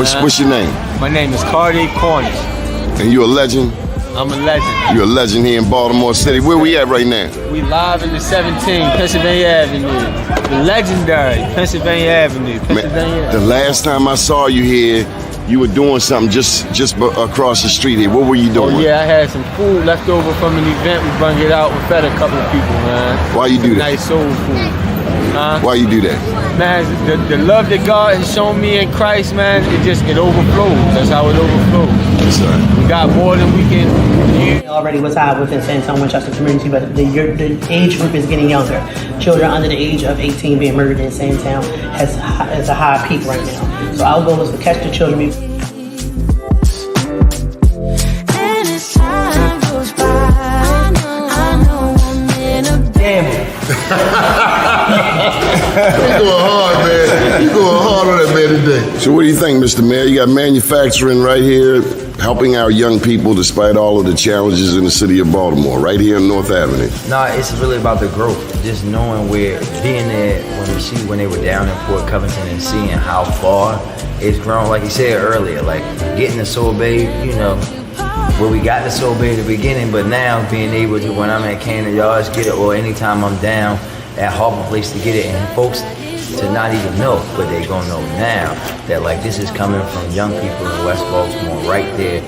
What's your name? My name is Cardi Cornish. And you a legend? I'm a legend. You're a legend here in Baltimore City. Where we at right now? We live in the 17, Pennsylvania Avenue. The legendary Pennsylvania Avenue. Man, the last time I saw you here, you were doing something just across the street here. What were you doing? Oh yeah, I had some food left over from an event. We brung it out and fed a couple of people, man. Why you do that? Nice soul food. Why you do that? Man, the love that God has shown me in Christ, man, it overflows. That's how it overflows. Yes, sir. We got more than we can use. Already was high within San Antonio, Winchester community, but the age group is getting younger. Children under the age of 18 being murdered in San Antonio has a high peak right now. So our goal is to catch the children. You going hard, man. You going hard on that man today. So what do you think, Mr. Mayor? You got manufacturing right here helping our young people despite all of the challenges in the city of Baltimore, right here on North Avenue. No, it's really about the growth. Just knowing being there when they were down in Port Covington and seeing how far it's grown. Like you said earlier, like getting the Sorbet, where we got the Sorbet at the beginning, but now being able to, when I'm at Cannon Yards, get it, or anytime I'm down at Harbor Place to get it, and folks to not even know, but they gonna know now that like this is coming from young people in West Baltimore, right there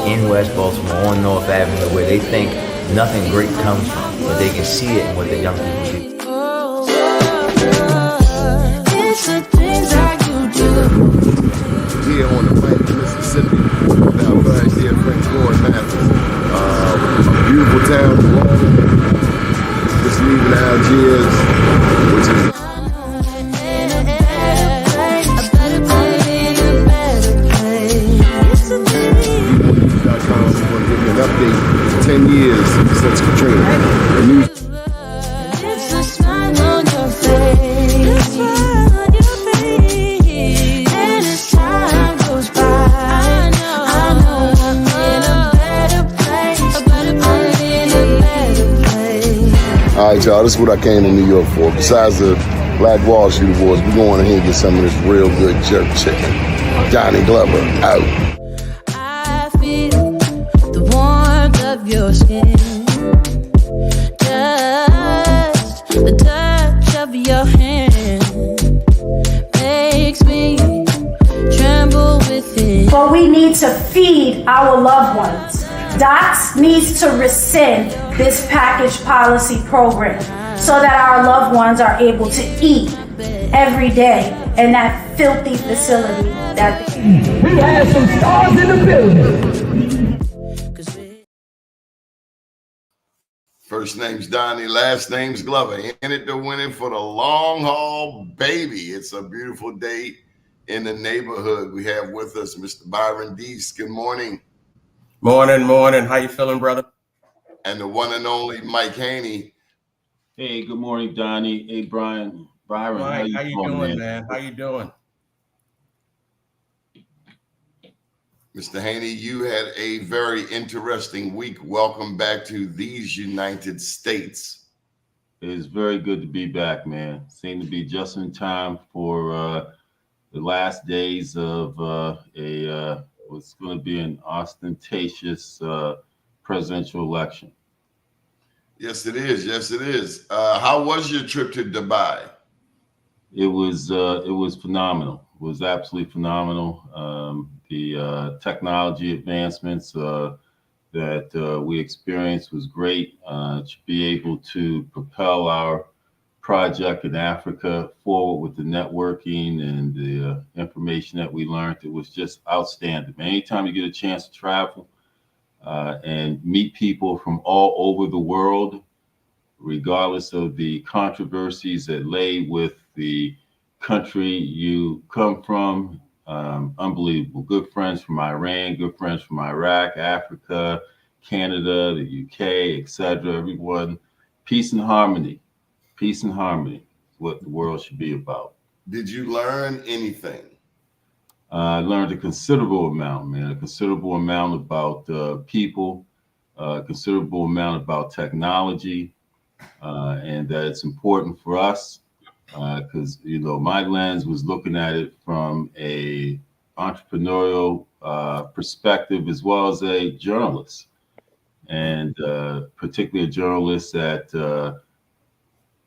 in West Baltimore on North Avenue, where they think nothing great comes from, but they can see it in what the young people do. Here on the bank of Mississippi, now right here, French Ford Mathis. A beautiful town, just leaving Algiers, which is an update 10 years since Katrina. The news. All right, y'all, this is what I came to New York for. Besides the Black Wall Street Awards, we're going in here and get some of this real good jerk chicken. Johnny Glover, out. I feel the warmth of your skin. Just the touch of your hand makes me tremble within. But we need to feed our loved ones. DOTS needs to rescind this package policy program so that our loved ones are able to eat every day in that filthy facility that we have some stars in the building. First name's Doni, last name's Glover. In it to win it for the long haul, baby. It's a beautiful day in the neighborhood. We have with us Mr. Byron Deese. Good morning. Morning. How you feeling, brother? And the one and only Mike Haynie. Hey, good morning, Doni. Hey, Byron. Mike, how you doing, man? How you doing? Mr. Haynie, you had a very interesting week. Welcome back to these United States. It is very good to be back, man. Seemed to be just in time for the last days of what's going to be an ostentatious presidential election. Yes, it is. Yes, it is. How was your trip to Dubai? It was phenomenal. It was absolutely phenomenal. The technology advancements that we experienced was great. To be able to propel our project in Africa forward with the networking and the information that we learned, it was just outstanding. Anytime you get a chance to travel and meet people from all over the world, regardless of the controversies that lay with the country you come from, unbelievable. Good friends from Iran, good friends from Iraq, Africa, Canada, the UK, etc. Everyone, peace and harmony. Peace and harmony is what the world should be about. Did you learn anything? I learned a considerable amount, man. A considerable amount about people, a considerable amount about technology, and that it's important for us because, my lens was looking at it from a entrepreneurial perspective, as well as a journalist, and particularly a journalist that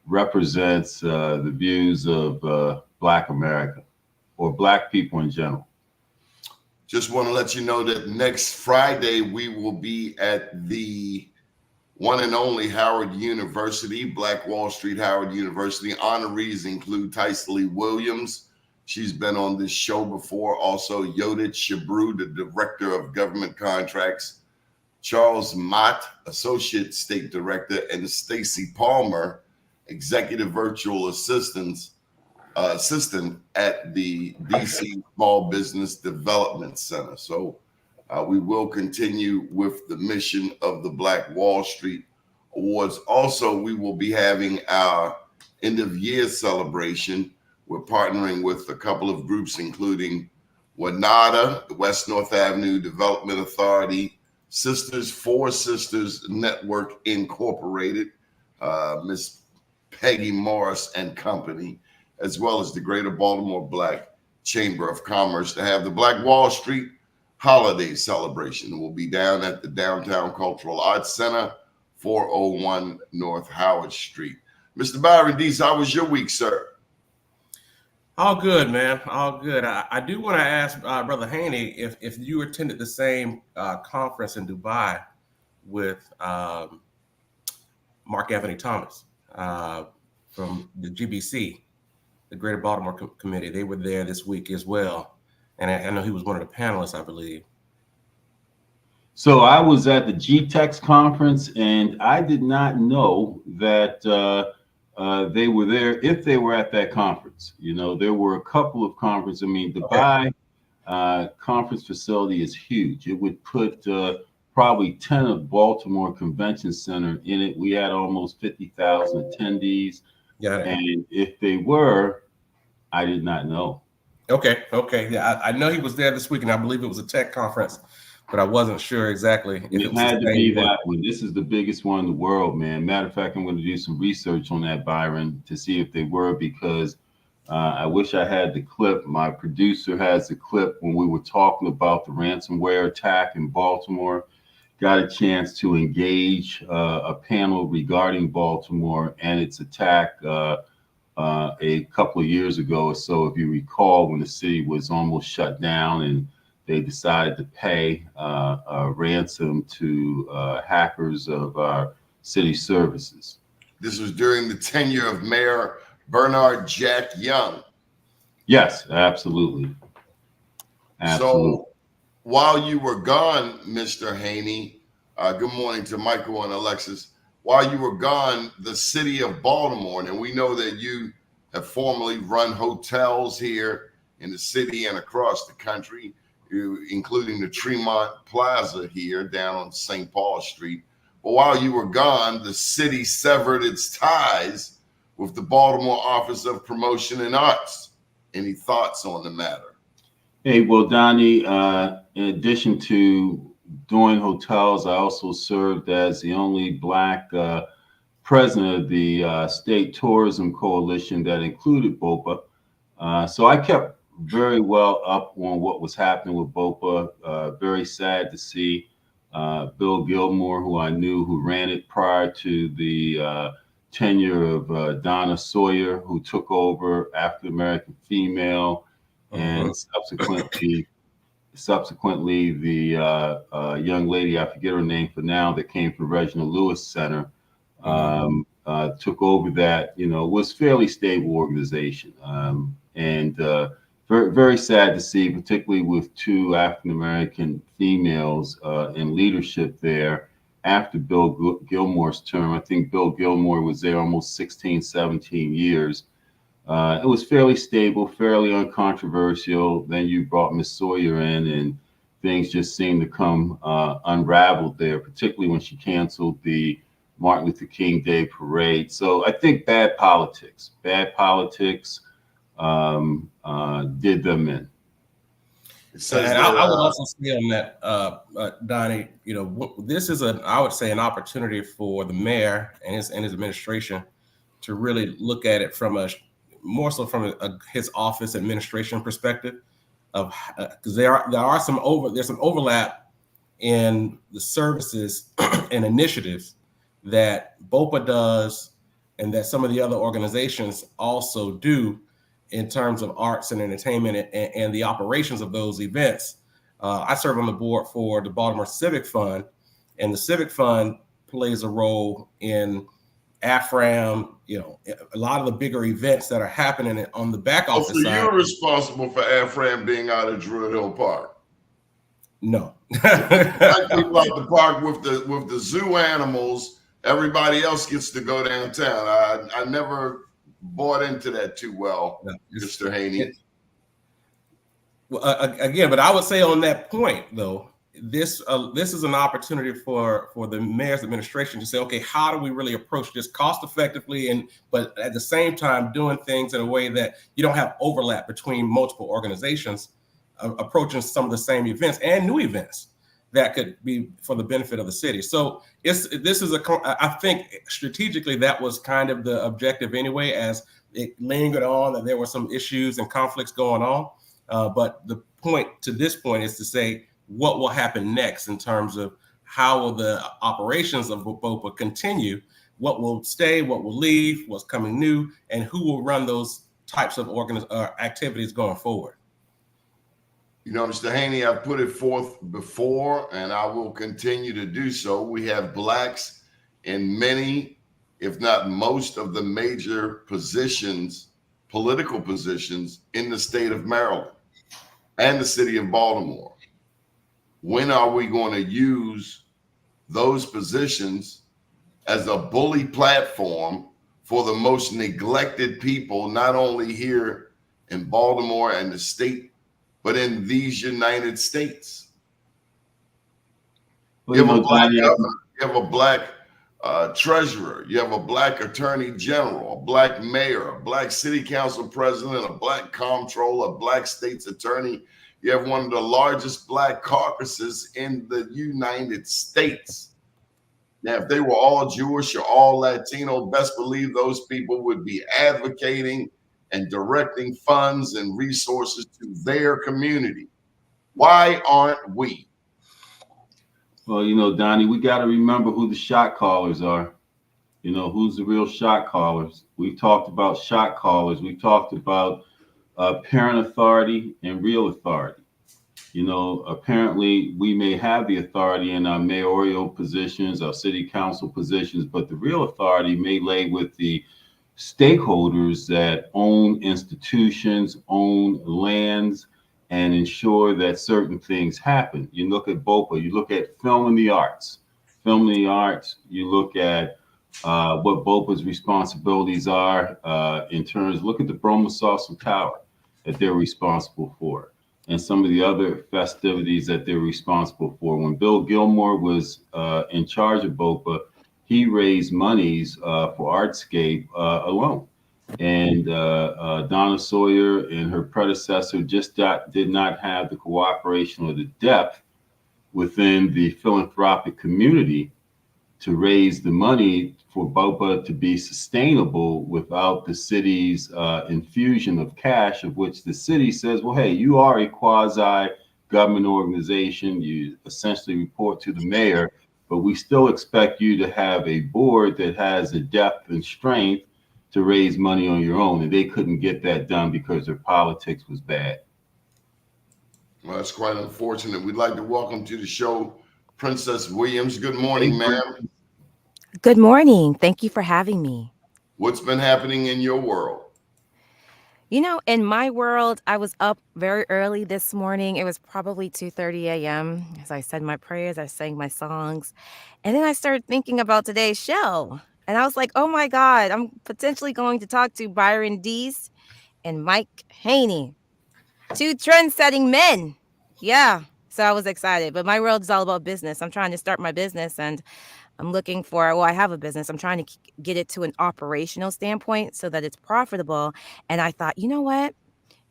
represents the views of Black America or Black people in general. Just want to let you know that next Friday we will be at the one and only Howard University, Black Wall Street Howard University. Honorees include Tycely Williams. She's been on this show before. Also, Yodit Shabru, the Director of Government Contracts. Charles Mott, Associate State Director, and Stacy Palmer, Executive Virtual Assistant at the DC Small Business Development Center. So we will continue with the mission of the Black Wall Street Awards. Also, we will be having our end of year celebration. We're partnering with a couple of groups, including WNADA, the West North Avenue Development Authority, Four Sisters Network Incorporated, Miss Peggy Morris and Company, as well as the Greater Baltimore Black Chamber of Commerce, to have the Black Wall Street Holiday Celebration. It will be down at the Downtown Cultural Arts Center, 401 North Howard Street. Mr. Byron Deese, how was your week, sir? All good, man. All good. I do want to ask Brother Haynie if you attended the same conference in Dubai with Mark Anthony Thomas from the GBC, the Greater Baltimore Committee. They were there this week as well. And I know he was one of the panelists, I believe. So I was at the GTEX conference, and I did not know that they were there if they were at that conference. You know, there were a couple of conferences. I mean, Dubai conference facility is huge. It would put probably 10 of Baltimore Convention Center in it. We had almost 50,000 attendees. Got it. And if they were, I did not know. Okay. Yeah, I know he was there this week, and I believe it was a tech conference, but I wasn't sure exactly. If it had to be that one. This is the biggest one in the world, man. Matter of fact, I'm going to do some research on that, Byron, to see if they were, because I wish I had the clip. My producer has the clip when we were talking about the ransomware attack in Baltimore. Got a chance to engage a panel regarding Baltimore and its attack a couple of years ago or so, if you recall, when the city was almost shut down and they decided to pay a ransom to hackers of our city services. This was during the tenure of Mayor Bernard Jack Young. Yes, absolutely. So while you were gone, Mr. Haynie, good morning to Michael and Alexis. While you were gone, the city of Baltimore, and we know that you have formerly run hotels here in the city and across the country, including the Tremont Plaza here down on St. Paul Street. But while you were gone, the city severed its ties with the Baltimore Office of Promotion and Arts. Any thoughts on the matter? Hey, well, Doni, in addition to doing hotels, I also served as the only Black president of the State Tourism Coalition that included BOPA. So I kept very well up on what was happening with BOPA. Very sad to see Bill Gilmore, who I knew, who ran it prior to the tenure of Donna Sawyer, who took over, African-American female, and subsequently the young lady, I forget her name for now, that came from Reginald Lewis Center, took over that. You know, was fairly stable organization, and very, very sad to see, particularly with two African-American females in leadership there after Bill Gilmore's term. I think Bill Gilmore was there almost 16, 17 years. It was fairly stable, fairly uncontroversial. Then you brought Miss Sawyer in, and things just seemed to come unraveled there, particularly when she canceled the Martin Luther King Day parade. So I think bad politics did them in. And I would also say on that, Doni, you know, this is I would say an opportunity for the mayor and his administration to really look at it from more so from his office administration perspective. because there's some overlap in the services and initiatives that BOPA does and that some of the other organizations also do in terms of arts and entertainment and the operations of those events. I serve on the board for the Baltimore Civic Fund, and the Civic Fund plays a role in AFRAM, a lot of the bigger events that are happening on the back office so side. you're responsible for AFRAM being out of Druid Hill Park? No. I keep out the park with the zoo animals. Everybody else gets to go downtown. I never bought into that too well, Mr. Haynie. Well, again, but I would say on that point, though, this is an opportunity for the mayor's administration to say, okay, how do we really approach this cost effectively, but at the same time doing things in a way that you don't have overlap between multiple organizations approaching some of the same events and new events that could be for the benefit of the city. So I think strategically that was kind of the objective anyway, as it lingered on that there were some issues and conflicts going on. But the point to this point is to say what will happen next in terms of how will the operations of BOPA continue, what will stay, what will leave, what's coming new, and who will run those types of activities going forward. Mr. Haynie, I've put it forth before, and I will continue to do so. We have Blacks in many, if not most, of the major political positions in the state of Maryland and the city of Baltimore. When are we going to use those positions as a bully platform for the most neglected people, not only here in Baltimore and the state, but in these United States? You have a black governor, you have a black treasurer, you have a black attorney general, a black mayor, a black city council president, a black comptroller, a black state's attorney. You have one of the largest black caucuses in the United States. Now, if they were all Jewish or all Latino, best believe those people would be advocating and directing funds and resources to their community. Why aren't we? Well, Donnie, we got to remember who the shot callers are. Who's the real shot callers. We've talked about shot callers. We've talked about parent authority and real authority. Apparently we may have the authority in our mayoral positions, our city council positions, but the real authority may lay with the stakeholders that own institutions, own lands, and ensure that certain things happen. You look at BOPA, you look at film and the arts, you look at what BOPA's responsibilities are in terms, look at the Bromo Salsa Tower that they're responsible for, and some of the other festivities that they're responsible for. When Bill Gilmore was in charge of BOPA, he raised monies for Artscape alone. And Donna Sawyer and her predecessor just did not have the cooperation or the depth within the philanthropic community to raise the money for BOPA to be sustainable without the city's infusion of cash, of which the city says, well, hey, you are a quasi-government organization. You essentially report to the mayor, but we still expect you to have a board that has the depth and strength to raise money on your own. And they couldn't get that done because their politics was bad. Well, that's quite unfortunate. We'd like to welcome to the show Princess Williams. Good morning, ma'am. Good morning. Thank you for having me. What's been happening in your world? In my world, I was up very early this morning. It was probably 2:30 a.m. As I said my prayers, I sang my songs. And then I started thinking about today's show. And I was like, oh my God, I'm potentially going to talk to Byron Deese and Mike Haynie, two trend-setting men. Yeah. So I was excited. But my world is all about business. I'm trying to start my business, and I'm looking for, I have a business. I'm trying to get it to an operational standpoint so that it's profitable. And I thought, you know what?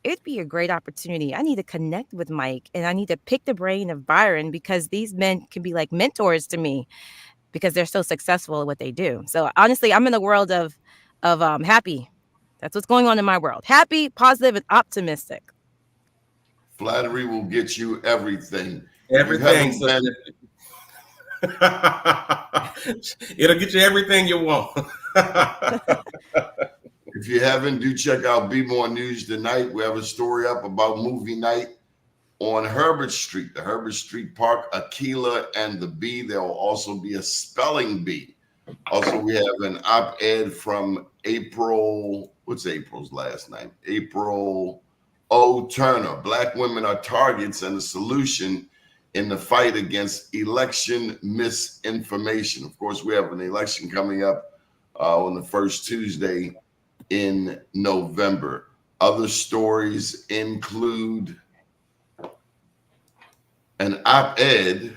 It'd be a great opportunity. I need to connect with Mike, and I need to pick the brain of Byron, because these men can be like mentors to me because they're so successful at what they do. So honestly, I'm in the world of happy. That's what's going on in my world. Happy, positive, and optimistic. Flattery will get you everything. Everything. It'll get you everything you want. If you haven't, do check out Be More News tonight. We have a story up about movie night on Herbert Street, the Herbert Street Park, Aquila and the Bee. There will also be a spelling bee. Also, we have an op-ed from April. What's April's last name? April O. Turner. Black women are targets and a solution in the fight against election misinformation. Of course, we have an election coming up on the first Tuesday in November. Other stories include an op-ed,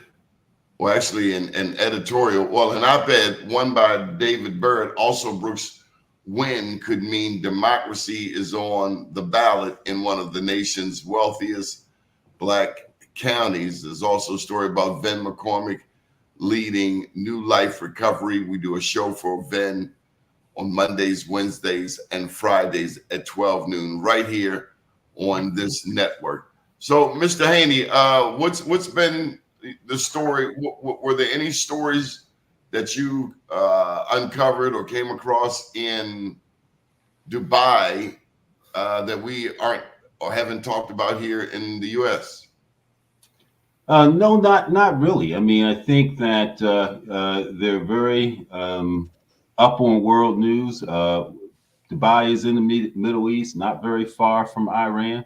well, actually an editorial, well, an op-ed, one by David Byrd. Also, Brooks win could mean democracy is on the ballot in one of the nation's wealthiest Black counties. There's also a story about Ven McCormick leading New Life Recovery. We do a show for Ven on Mondays, Wednesdays, and Fridays at 12 noon right here on this network. So, Mr. Haynie, what's been the story? Were there any stories that you uncovered or came across in Dubai that we aren't or haven't talked about here in the U.S.? No, not really. I mean, I think that they're very up on world news. Dubai is in the Middle East, not very far from Iran.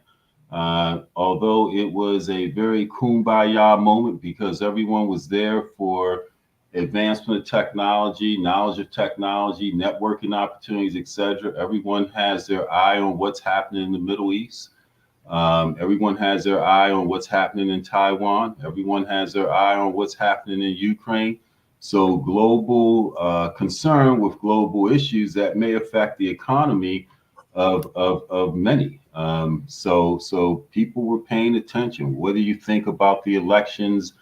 Although it was a very kumbaya moment because everyone was there for advancement of technology, knowledge of technology, networking opportunities, etc. Everyone has their eye on what's happening in the Middle East. Everyone has their eye on what's happening in Taiwan. Everyone has their eye on what's happening in Ukraine. So global concern with global issues that may affect the economy of many. So people were paying attention. What do you think about the elections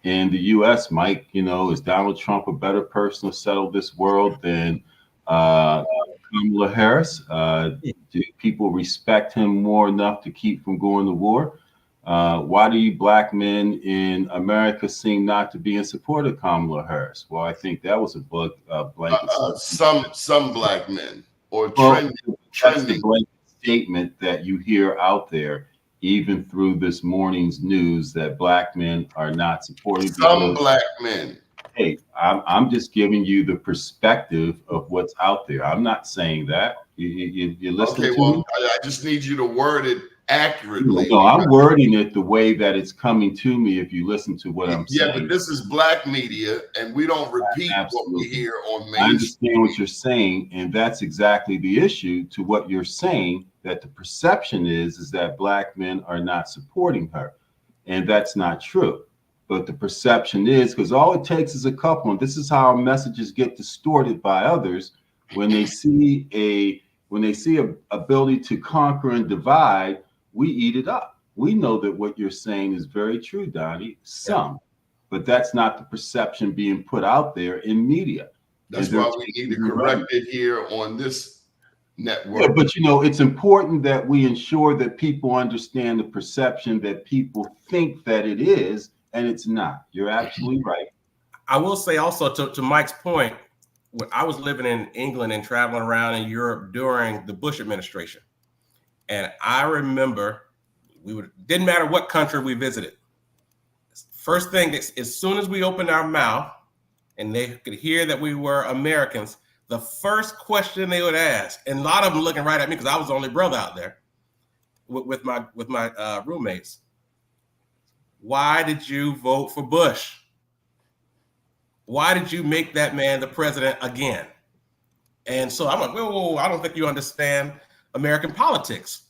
in the U.S., Mike? You know, is Donald Trump a better person to settle this world than Kamala Harris? Do people respect him more enough to keep from going to war? Why do you Black men in America seem not to be in support of Kamala Harris? Well, I think that was a blanket. Some Black men or trending. That's the blanket statement that you hear out there, even through this morning's news, that Black men are not supporting. Some Black men. Hey, I'm just giving you the perspective of what's out there. I'm not saying that. You listen to me? I just need you to word it accurately. No, I'm wording it the way that it's coming to me if you listen to what I'm saying. Yeah, but this is Black media, and we don't repeat what we hear on mainstream. I understand what you're saying, and that's exactly the issue to what you're saying, that the perception is that Black men are not supporting her, and that's not true. But the perception is, because all it takes is a couple, and this is how our messages get distorted by others when they see a ability to conquer and divide. We eat it up. We know that what you're saying is very true, Donnie. But that's not the perception being put out there in media. That's why we need to correct it here on this network. Yeah, but you know, it's important that we ensure that people understand the perception that people think that it is, and it's not. You're absolutely right. I will say also to Mike's point, when I was living in England and traveling around in Europe during the Bush administration, and I remember didn't matter what country we visited. First thing, as soon as we opened our mouth and they could hear that we were Americans, the first question they would ask, and a lot of them looking right at me because I was the only brother out there with my roommates. Why did you vote for Bush? Why did you make that man the president again? And so I'm like, whoa, I don't think you understand American politics.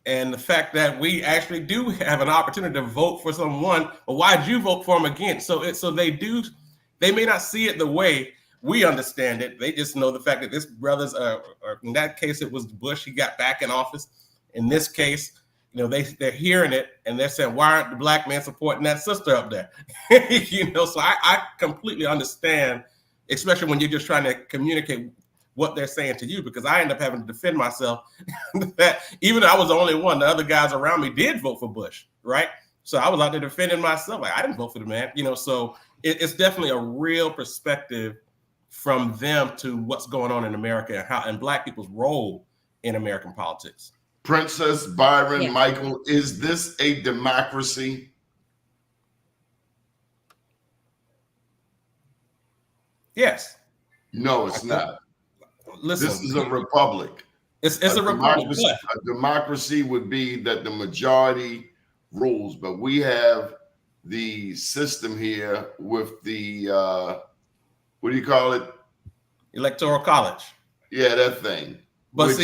And the fact that we actually do have an opportunity to vote for someone, but why did you vote for him again? So they may not see it the way we understand it. They just know the fact that this brother's, or in that case, it was Bush. He got back in office. In this case, you know, they're hearing it and they're saying, why aren't the Black men supporting that sister up there? You know, so I completely understand, especially when you're just trying to communicate what they're saying to you, because I end up having to defend myself that even though I was the only one, the other guys around me did vote for Bush, right? So I was out there defending myself. Like, I didn't vote for the man, so it's definitely a real perspective from them to what's going on in America and Black people's role in American politics. Princess Byron, Michael, is this a democracy? Yes. No, it's not. Listen, this is a republic. It's a republic. A democracy would be that the majority rules, but we have the system here with the what do you call it? Electoral college. Yeah, that thing. But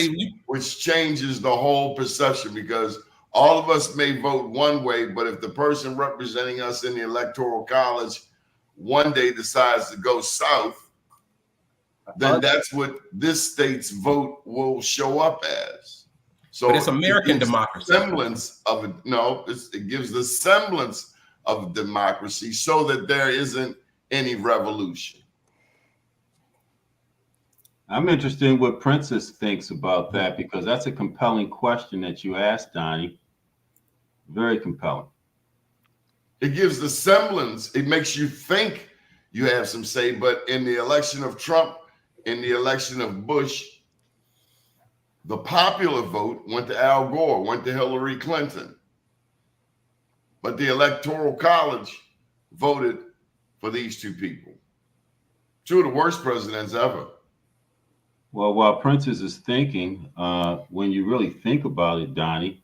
which changes the whole perception, because all of us may vote one way, but if the person representing us in the electoral college one day decides to go south, then that's what this state's vote will show up as. So but it's American democracy. Semblance of it. No, it gives the semblance of democracy so that there isn't any revolution. I'm interested in what Princess thinks about that, because that's a compelling question that you asked, Donnie. Very compelling. It gives the semblance. It makes you think you have some say, but in the election of Trump, in the election of Bush, the popular vote went to Al Gore, went to Hillary Clinton. But the Electoral College voted for these two people. Two of the worst presidents ever. Well, while Princess is thinking, when you really think about it, Donnie,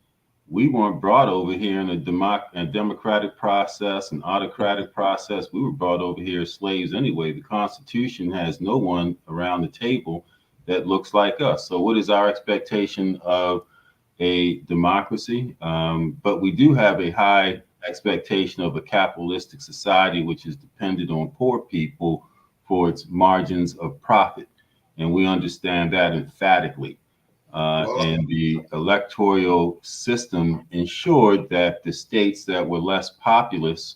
we weren't brought over here in a democratic process, an autocratic process. We were brought over here as slaves anyway. The Constitution has no one around the table that looks like us. So what is our expectation of a democracy? But we do have a high expectation of a capitalistic society, which is dependent on poor people for its margins of profit. And we understand that emphatically. And the electoral system ensured that the states that were less populous,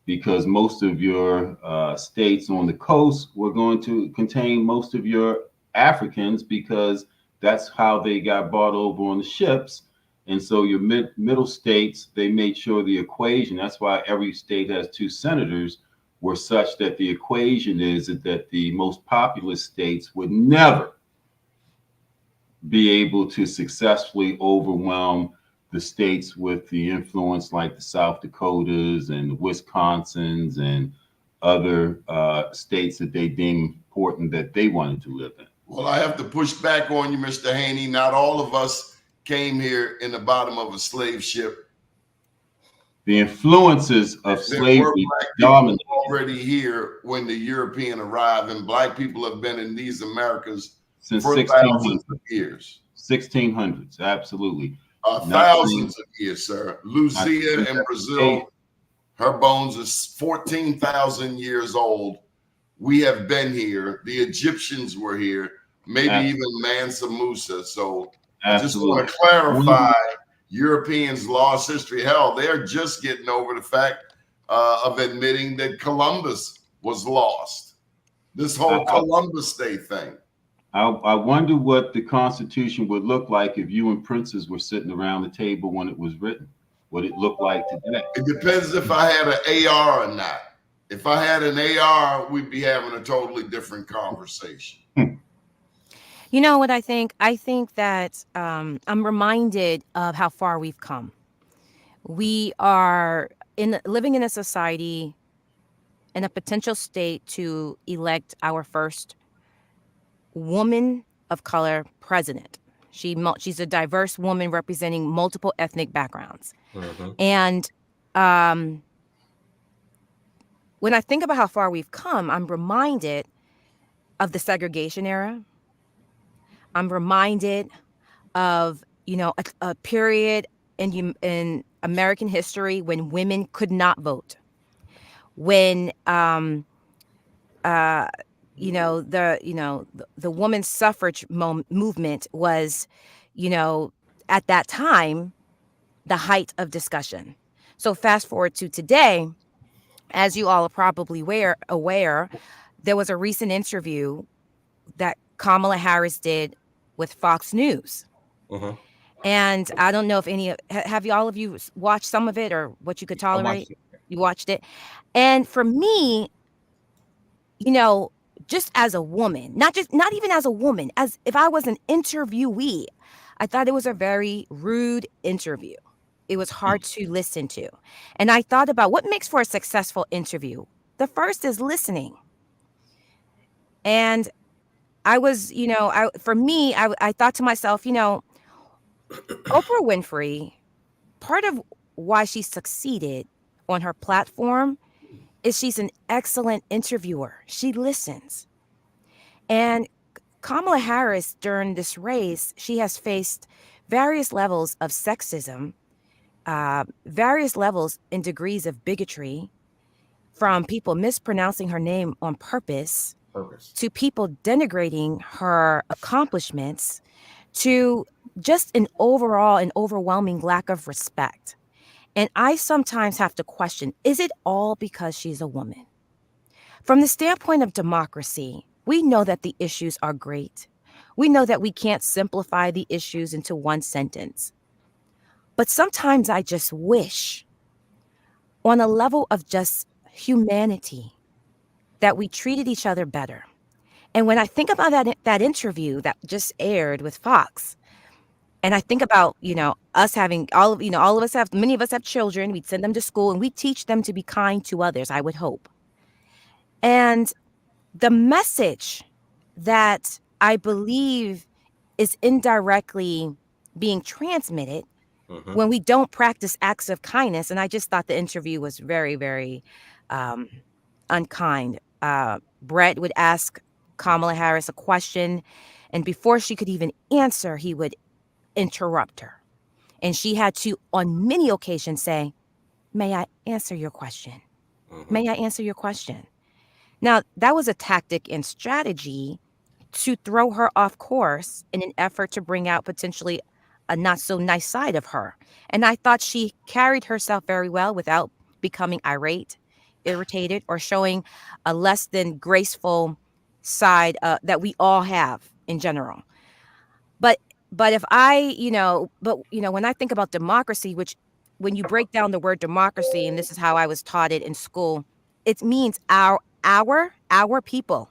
because most of your states on the coast were going to contain most of your Africans, because that's how they got bought over on the ships. And so your middle states, they made sure the equation, that's why every state has 2 senators, were such that the equation is that the most populous states would never be able to successfully overwhelm the states with the influence like the South Dakotas and the Wisconsins and other states that they deem important that they wanted to live in. Well, I have to push back on you, Mr. Haynie. Not all of us came here in the bottom of a slave ship. The influences of slavery dominate. Already here when the European arrived, and Black people have been in these Americas since for thousands of years. 1600s, absolutely. Thousands of years, sir. Lucia in Brazil, her bones are 14,000 years old. We have been here. The Egyptians were here, maybe even Mansa Musa. So I just want to clarify, Europeans lost history. Hell, they're just getting over the fact of admitting that Columbus was lost. This whole Columbus Day thing. I wonder what the Constitution would look like if you and Princess were sitting around the table when it was written. What it looked like today. It depends if I had an AR or not. If I had an AR, we'd be having a totally different conversation. You know what I think? I think that I'm reminded of how far we've come. We are living in a society in a potential state to elect our first woman of color president. She's a diverse woman representing multiple ethnic backgrounds. Mm-hmm. And when I think about how far we've come, I'm reminded of the segregation era. I'm reminded of, a period in American history when women could not vote. When the women's suffrage movement was, at that time, the height of discussion. So fast forward to today, as you all are probably aware, there was a recent interview that Kamala Harris did with Fox News. Uh-huh. And I don't know if have you all of you watched some of it or what you could tolerate? You watched it. And for me, just as a woman, not even as a woman, as if I was an interviewee, I thought it was a very rude interview. It was hard to listen to. And I thought about what makes for a successful interview. The first is listening. And I was, I thought to myself, Oprah Winfrey, part of why she succeeded on her platform is she's an excellent interviewer. She listens. And Kamala Harris, during this race, she has faced various levels of sexism, various levels and degrees of bigotry, from people mispronouncing her name on purpose. To people denigrating her accomplishments, to just an overall and overwhelming lack of respect. And I sometimes have to question, is it all because she's a woman? From the standpoint of democracy, we know that the issues are great. We know that we can't simplify the issues into one sentence. But sometimes I just wish, on a level of just humanity, that we treated each other better. And when I think about that interview that just aired with Fox, and I think about, us having many of us have children, we'd send them to school and we teach them to be kind to others, I would hope. And the message that I believe is indirectly being transmitted when we don't practice acts of kindness, and I just thought the interview was very, very unkind. Brett would ask Kamala Harris a question, and before she could even answer, he would interrupt her. And she had to, on many occasions, say, "May I answer your question? May I answer your question?" Now, that was a tactic and strategy to throw her off course in an effort to bring out potentially a not so nice side of her. And I thought she carried herself very well without becoming irate, irritated, or showing a less than graceful side that we all have in general. But if when I think about democracy, which when you break down the word democracy, and this is how I was taught it in school, it means our people.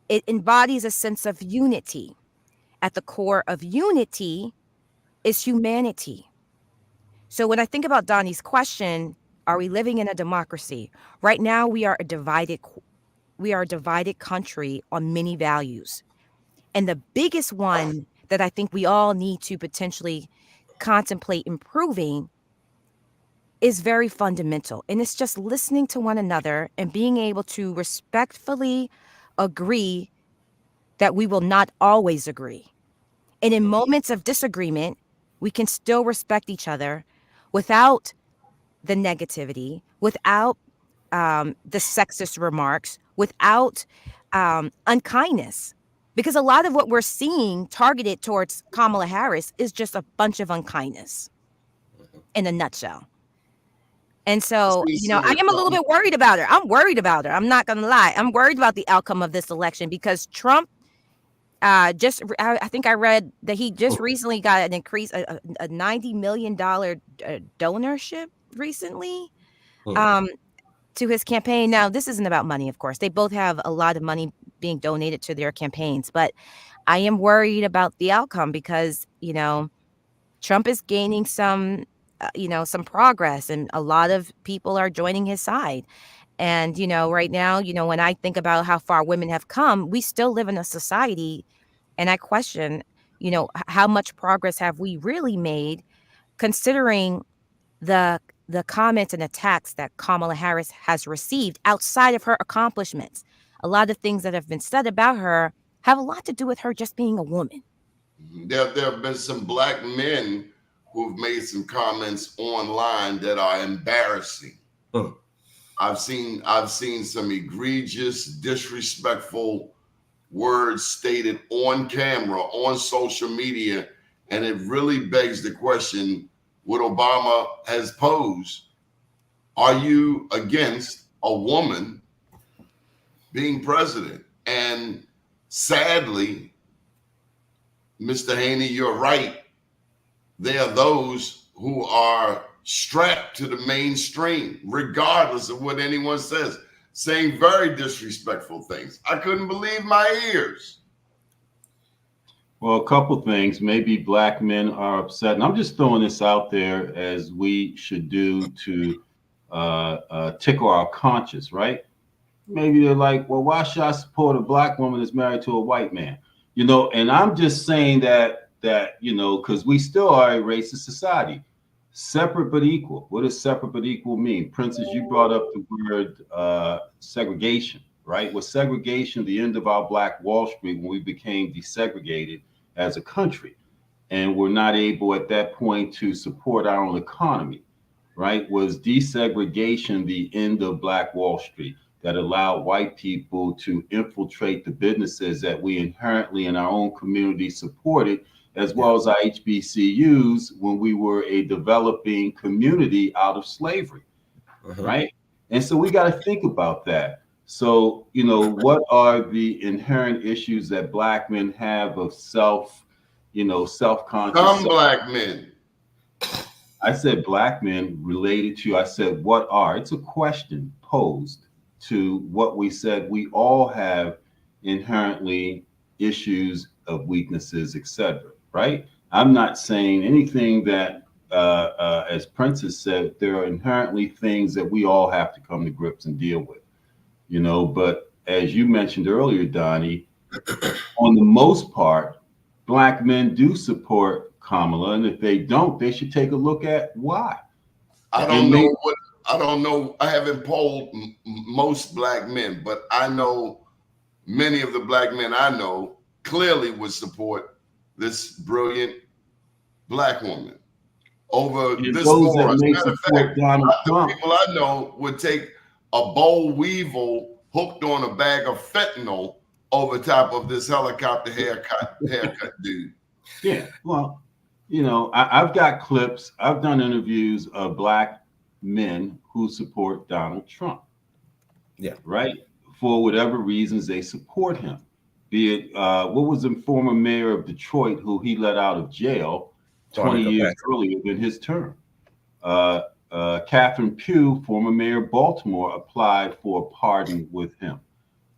It embodies a sense of unity. At the core of unity is humanity. So when I think about Donnie's question, are we living in a democracy? Right now, we are a divided country on many values. And the biggest one that I think we all need to potentially contemplate improving is very fundamental. And it's just listening to one another and being able to respectfully agree that we will not always agree. And in moments of disagreement, we can still respect each other without the negativity, without the sexist remarks, without unkindness. Because a lot of what we're seeing targeted towards Kamala Harris is just a bunch of unkindness in a nutshell. And so, I am a little bit worried about her. I'm worried about her. I'm not going to lie. I'm worried about the outcome of this election because Trump I think I read that he just recently got an increase, a $90 million donorship recently to his campaign. Now, this isn't about money, of course. They both have a lot of money being donated to their campaigns, but I am worried about the outcome because, Trump is gaining some progress and a lot of people are joining his side. And, right now, when I think about how far women have come, we still live in a society. And I question, how much progress have we really made considering the comments and attacks that Kamala Harris has received outside of her accomplishments. A lot of things that have been said about her have a lot to do with her just being a woman. There have been some black men who've made some comments online that are embarrassing. I've seen some egregious, disrespectful words stated on camera, on social media, and it really begs the question what Obama has posed. Are you against a woman being president? And sadly, Mr. Haynie, you're right. There are those who are strapped to the mainstream, regardless of what anyone says, saying very disrespectful things. I couldn't believe my ears. Well, a couple things. Maybe black men are upset, and I'm just throwing this out there as we should do to tickle our conscience, right? Maybe they're like, well, why should I support a black woman that's married to a white man? You know, and I'm just saying that you know, because we still are a racist society. Separate but equal. What does separate but equal mean? Princess, you brought up the word segregation, right? Was segregation the end of our Black Wall Street when we became desegregated as a country and were not able at that point to support our own economy, right? Was desegregation the end of Black Wall Street that allowed white people to infiltrate the businesses that we inherently in our own community supported, as well as our HBCUs when we were a developing community out of slavery, right? And so we got to think about that. So, you know, what are the inherent issues that black men have of self-conscious? Some black men. I said black men related to, I said, what are? It's a question posed to what we said. We all have inherently issues of weaknesses, etc. Right? I'm not saying anything that, as Princess said, there are inherently things that we all have to come to grips and deal with, you know. But as you mentioned earlier, Doni, on the most part, black men do support Kamala, and if they don't, they should take a look at why. I don't know. I haven't polled most black men, but I know many of the black men I know clearly would support this brilliant black woman over this war. As a matter of fact, the people I know would take a boll weevil hooked on a bag of fentanyl over top of this helicopter haircut dude. Yeah, well, you know, I've got clips. I've done interviews of black men who support Donald Trump. Yeah, right. For whatever reasons they support him. Be it what was the former mayor of Detroit who he let out of jail 20 years earlier than his term. Catherine Pugh, former mayor of Baltimore, applied for a pardon with him,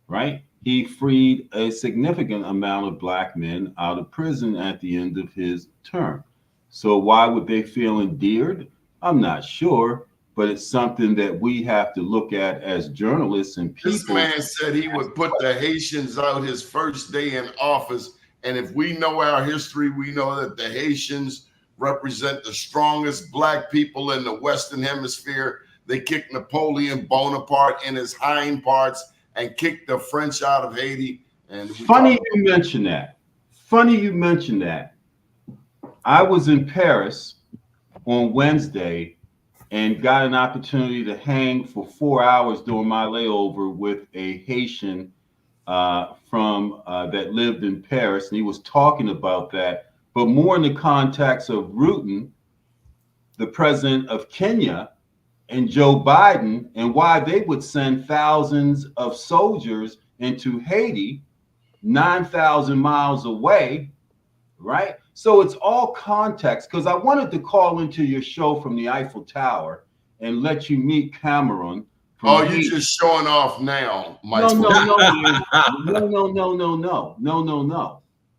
right? He freed a significant amount of black men out of prison at the end of his term. So why would they feel endeared? I'm not sure, but it's something that we have to look at as journalists and people. This man said he would put the Haitians out his first day in office. And if we know our history, we know that the Haitians represent the strongest black people in the Western Hemisphere. They kicked Napoleon Bonaparte in his hind parts and kicked the French out of Haiti. And funny you mention that. Funny you mention that. I was in Paris on Wednesday and got an opportunity to hang for 4 hours during my layover with a Haitian from that lived in Paris, and he was talking about that, but more in the context of Ruto, the president of Kenya, and Joe Biden, and why they would send thousands of soldiers into Haiti, 9,000 miles away, right? So it's all context, because I wanted to call into your show from the Eiffel Tower and let you meet Cameron. Oh, you're just showing off now, Mike. No.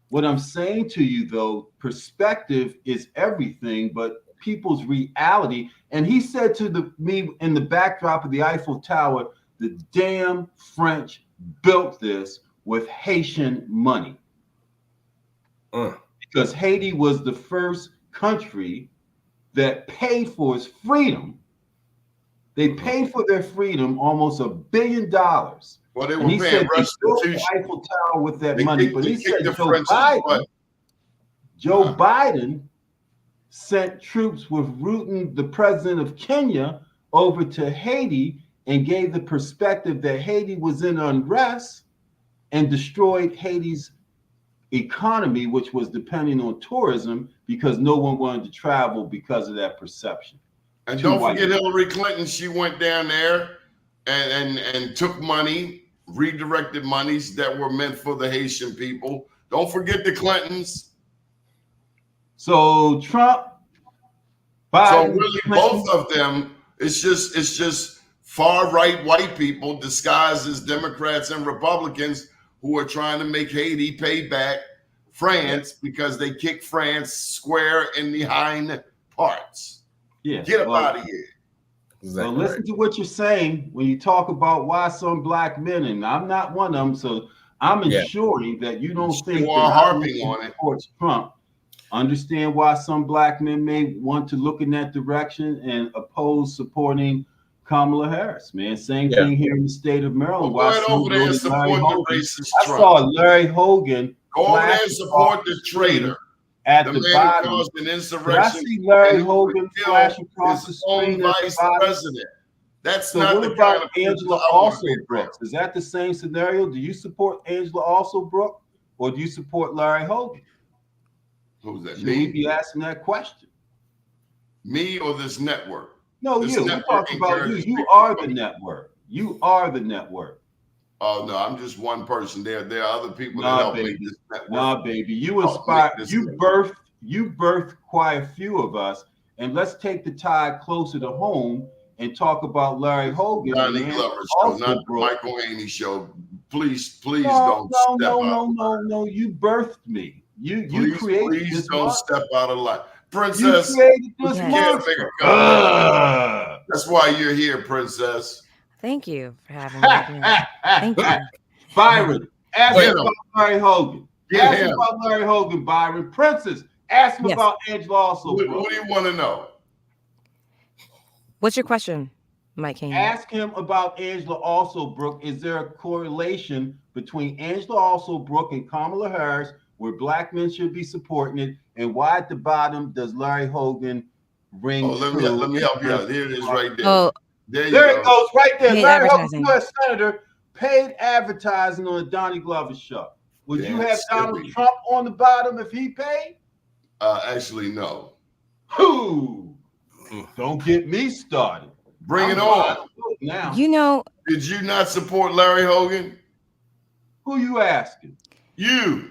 What I'm saying to you, though, perspective is everything, but people's reality. And he said to me in the backdrop of the Eiffel Tower, the damn French built this with Haitian money. Because Haiti was the first country that paid for its freedom. They paid for their freedom almost $1 billion. Well, they were paying restitution. The Eiffel Tower with that money, but he said Joe Biden sent troops with Ruto, the president of Kenya, over to Haiti and gave the perspective that Haiti was in unrest and destroyed Haiti's economy, which was depending on tourism because no one wanted to travel because of that perception. And don't forget Hillary Clinton. She went down there and took money, redirected monies that were meant for the Haitian people. Don't forget the Clintons. So Trump, Biden, so really, Clinton, both of them. It's just far right white people disguised as Democrats and Republicans who are trying to make Haiti pay back France because they kicked France square in the hind parts. Yeah, get up out of here. Exactly. Well, listen to what you're saying when you talk about why some black men, and I'm not one of them, so I'm ensuring that you don't think that harping on it towards Trump. Understand why some black men may want to look in that direction and oppose supporting Kamala Harris, man. Same thing here in the state of Maryland. Well, go ahead over there and support the racist Trump. I saw Larry Hogan. Go over there and support the traitor. At the man bottom, who caused an insurrection. I see Larry Hogan flash across the screen vice president. That's so not what the about kind of Angela Brooks? Is that the same scenario? Do you support Angela Brooks, or do you support Larry Hogan? Who's that? Should we be asking that question? Me or this network? No, you. We're talking about you. You are the network. You are the network. Oh no, I'm just one person. There are other people that help make this network. Nah, baby. You inspire. You birthed quite a few of us. And let's take the tide closer to home and talk about Larry Hogan. Doni Glover's show, not the Michael Haynie show. Please don't step out. No. You birthed me. You created please this don't monster. step out of line. Princess, you created this monster. That's why you're here, Princess. Thank you for having me. Thank you. Byron, ask him about Larry Hogan. Ask him about Larry Hogan, Byron. Princess, ask him about Angela also. What do you want to know? What's your question, Mike Haynie? Ask him about Angela Alsobrook. Is there a correlation between Angela Alsobrook and Kamala Harris where black men should be supporting it? And why at the bottom does Larry Hogan ring let me help you out. Here it is right there. Oh, there it goes right there. Larry Hogan, U.S. Senator, paid advertising on the Doni Glover show. Would you have Donald Trump on the bottom if he paid? Actually, no. Who? Don't get me started. Bring it on. Now. You know. Did you not support Larry Hogan? Who you asking? You.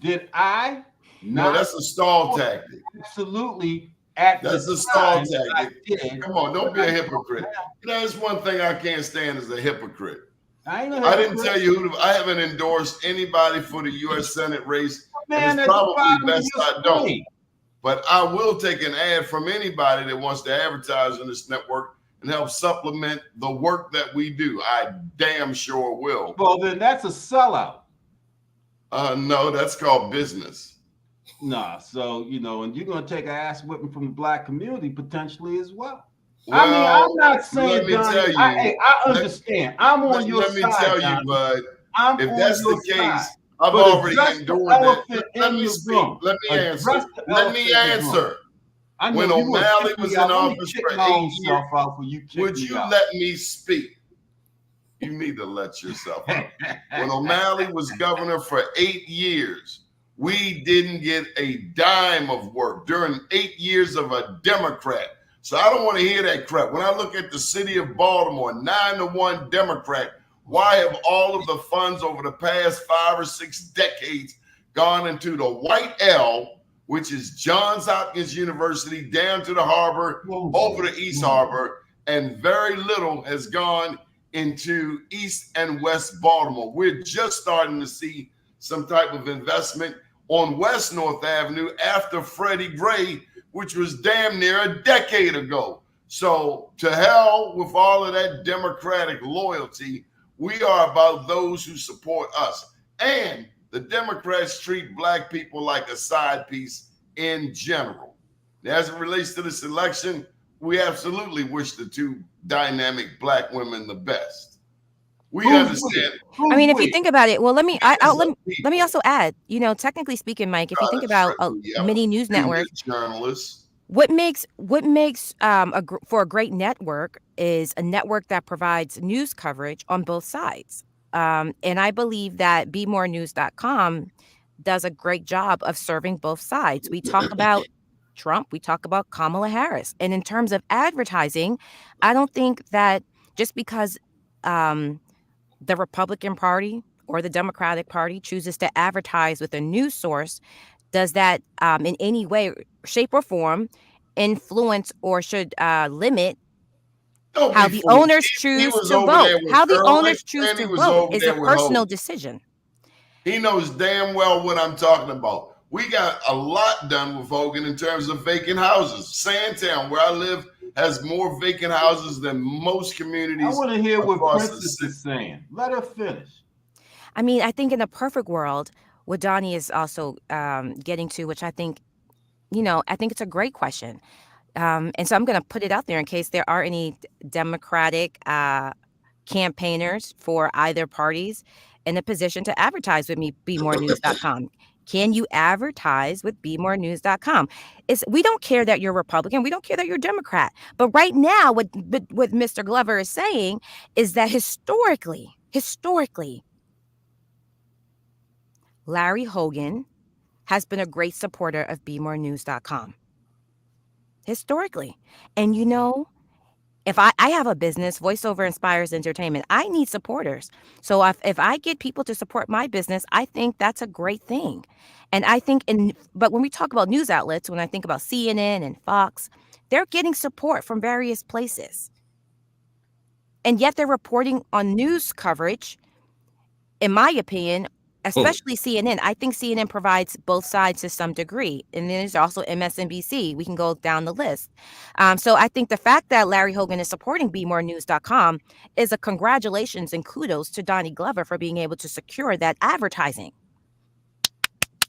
Did I? No, that's a stall tactic. Absolutely. That's a stall tactic. Come on, don't be a hypocrite. You know, there's one thing I can't stand is a hypocrite. I didn't tell you I haven't endorsed anybody for the U.S. Senate race. And it's probably best I don't. But I will take an ad from anybody that wants to advertise on this network and help supplement the work that we do. I damn sure will. Well, then that's a sellout. No, that's called business. Nah, so, and you're going to take an ass whipping from the black community potentially as well. Well, I mean, I'm not saying, Donnie, I understand. I'm on your side. Let me tell you, bud, if that's the case, I've already endured that. Let me speak. Let me answer. Let me answer. When O'Malley was in office for 8 years, would you let me speak? You need to let yourself up. When O'Malley was governor for 8 years, we didn't get a dime of work during 8 years of a Democrat. So I don't want to hear that crap. When I look at the city of Baltimore, 9-1 Democrat, why have all of the funds over the past 5 or 6 decades gone into the White L, which is Johns Hopkins University, down to the harbor, over to East Harbor, and very little has gone into East and West Baltimore? We're just starting to see some type of investment on West North Avenue after Freddie Gray, which was damn near a decade ago. So to hell with all of that Democratic loyalty. We are about those who support us. And the Democrats treat black people like a side piece in general. As it relates to this election, we absolutely wish the two dynamic black women the best. We understand. I mean, if you think about it, well, let me also add, technically speaking, Mike, if you think about many news networks, journalists, what makes for a great network is a network that provides news coverage on both sides. And I believe that BeMoreNews.com does a great job of serving both sides. We talk about Trump, we talk about Kamala Harris. And in terms of advertising, I don't think that just because the Republican Party or the Democratic Party chooses to advertise with a news source, does that in any way, shape, or form influence or should limit Don't how be the fooled. owners He choose was to over vote? there with How the Ehrlich owners choose and he to was vote over is a there with personal Hogan. decision. He knows damn well what I'm talking about. We got a lot done with Hogan in terms of vacant houses. Sandtown, where I live, has more vacant houses than most communities. I want to hear what across the Princess city. is saying. Let her finish. I mean, I think in a perfect world, what Donnie is also getting to, which I think, I think it's a great question. And so I'm going to put it out there in case there are any Democratic campaigners for either parties in a position to advertise with me, BeMoreNews.com. Can you advertise with BeMoreNews.com? We don't care that you're Republican. We don't care that you're Democrat. But right now, what Mr. Glover is saying is that historically, Larry Hogan has been a great supporter of BeMoreNews.com. Historically. And if I have a business, Voiceover Inspires Entertainment, I need supporters. So if I get people to support my business, I think that's a great thing. And I think but when we talk about news outlets, when I think about CNN and Fox, they're getting support from various places. And yet they're reporting on news coverage, in my opinion, especially CNN. I think CNN provides both sides to some degree. And then there's also MSNBC. We can go down the list. So I think the fact that Larry Hogan is supporting BeMoreNews.com is a congratulations and kudos to Donnie Glover for being able to secure that advertising.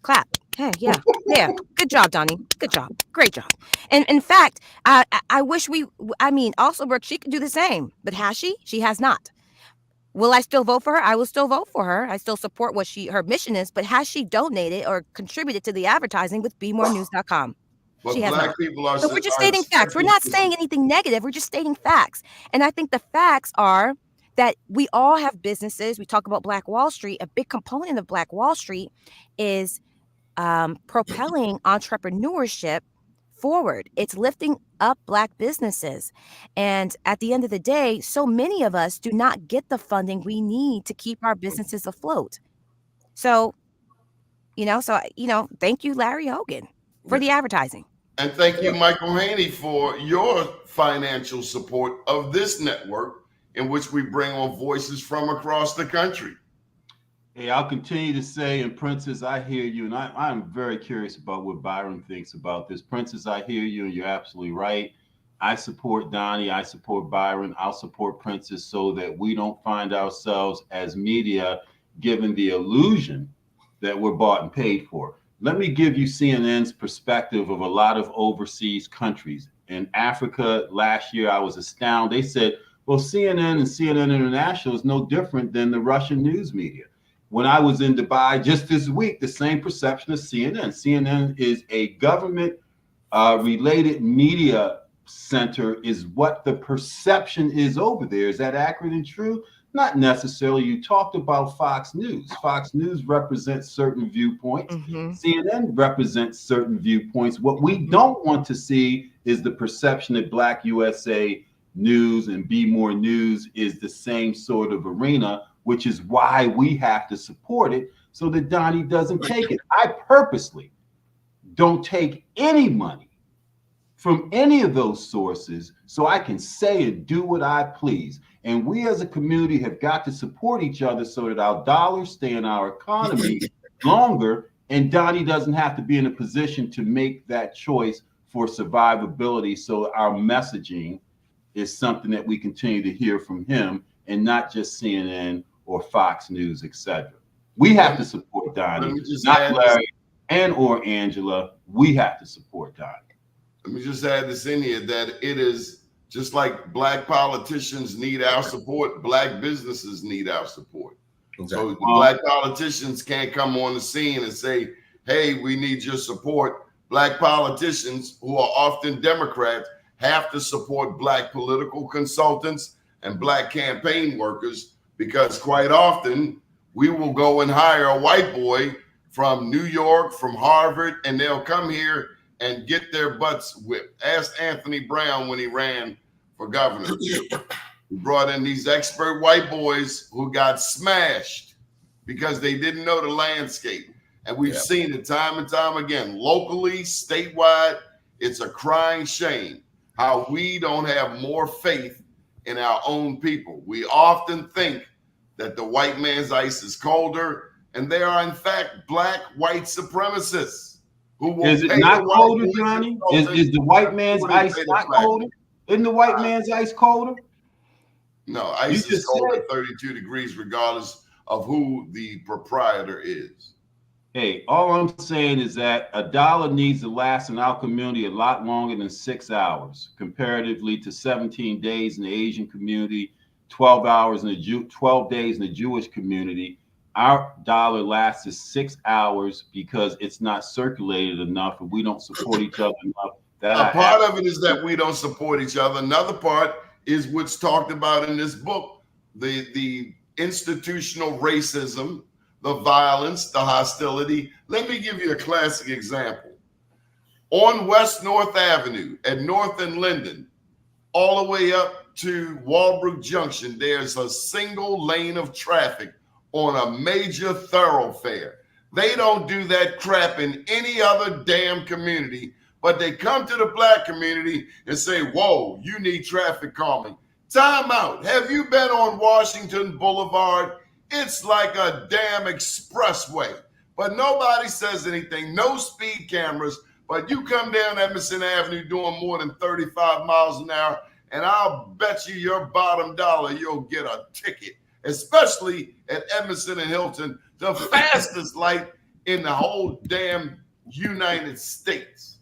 Clap. Hey, yeah. Good job, Donnie. Good job. Great job. And in fact, I wish also Brooke, she could do the same. But has she? She has not. Will I still vote for her? I will still vote for her. I still support what her mission is, but has she donated or contributed to the advertising with BeMoreNews.com? But She has black not. people are. So we're just stating facts. We're not saying anything negative. We're just stating facts. And I think the facts are that we all have businesses. We talk about Black Wall Street. A big component of Black Wall Street is propelling entrepreneurship forward. It's lifting up Black businesses. And at the end of the day, so many of us do not get the funding we need to keep our businesses afloat. So, thank you, Larry Hogan, for the advertising. And thank you, Michael Haynie, for your financial support of this network in which we bring on voices from across the country. Hey, I'll continue to say, and Princess, I hear you, and I'm very curious about what Byron thinks about this. Princess, I hear you, and you're absolutely right. I support Donnie. I support Byron. I'll support Princess so that we don't find ourselves as media given the illusion that we're bought and paid for. Let me give you CNN's perspective of a lot of overseas countries. In Africa last year, I was astounded. They said, well, CNN and CNN International is no different than the Russian news media. When I was in Dubai just this week, the same perception as CNN. CNN is a government related media center is what the perception is over there. Is that accurate and true? Not necessarily. You talked about Fox News. Fox News represents certain viewpoints. CNN represents certain viewpoints. What we don't want to see is the perception that Black USA News and Be More News is the same sort of arena, which is why we have to support it so that Donnie doesn't take it. I purposely don't take any money from any of those sources so I can say and do what I please. And we as a community have got to support each other so that our dollars stay in our economy longer, and Donnie doesn't have to be in a position to make that choice for survivability. So our messaging is something that we continue to hear from him and not just CNN or Fox News, etc. We have to support Donnie, not Larry and or Angela. We have to support Donnie. Let me just add this in here that it is just like Black politicians need our support, Black businesses need our support. Exactly. So Black politicians can't come on the scene and say, hey, we need your support. Black politicians, who are often Democrats, have to support Black political consultants and Black campaign workers, because quite often we will go and hire a white boy from New York, from Harvard, and they'll come here and get their butts whipped. Ask Anthony Brown when he ran for governor. We brought in these expert white boys who got smashed because they didn't know the landscape. And we've seen it time and time again, locally, statewide. It's a crying shame how we don't have more faith in our own people. We often think that the white man's ice is colder, and they are in fact black white supremacists who will Is it not colder, Johnny? Is the white man's ice not colder? Isn't the white man's ice colder? No, ice is cold at 32 degrees regardless of who the proprietor is. Hey, all I'm saying is that $1 needs to last in our community a lot longer than 6 hours, comparatively to 17 days in the Asian community, 12 days in the Jewish community. Our dollar lasts 6 hours because it's not circulated enough, and we don't support each other enough. A part of it is that we don't support each other. Another part is what's talked about in this book, the institutional racism, the violence, the hostility. Let me give you a classic example. On West North Avenue at North and Linden, all the way up to Walbrook Junction, there's a single lane of traffic on a major thoroughfare. They don't do that crap in any other damn community, but they come to the black community and say, whoa, you need traffic calming. Time out. Have you been on Washington Boulevard? It's like a damn expressway, but nobody says anything. No speed cameras, but you come down Emerson Avenue doing more than 35 miles an hour, and I'll bet you your bottom dollar you'll get a ticket, especially at Emerson and Hilton, the fastest light in the whole damn United States.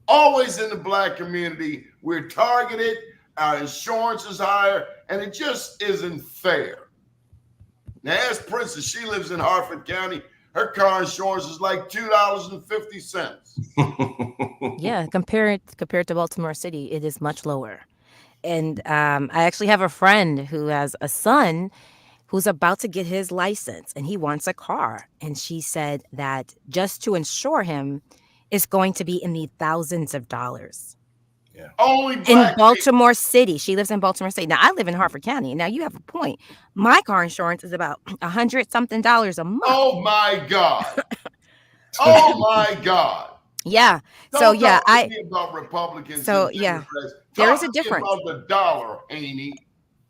Always in the black community, we're targeted, our insurance is higher, and it just isn't fair. Now, ask Princess, she lives in Harford County. Her car insurance is like $2.50. Yeah, compared to Baltimore City, it is much lower. And I actually have a friend who has a son who's about to get his license, and he wants a car. And she said that just to insure him, it's going to be in the thousands of dollars. Yeah. Only in Baltimore City. She lives in Baltimore City. Now, I live in Harford County. Now, you have a point. My car insurance is about $100-something a month. Oh, my God. Oh, my God. Yeah. Don't talk to me about Republicans. So, yeah. There is a difference. About the dollar, Haynie.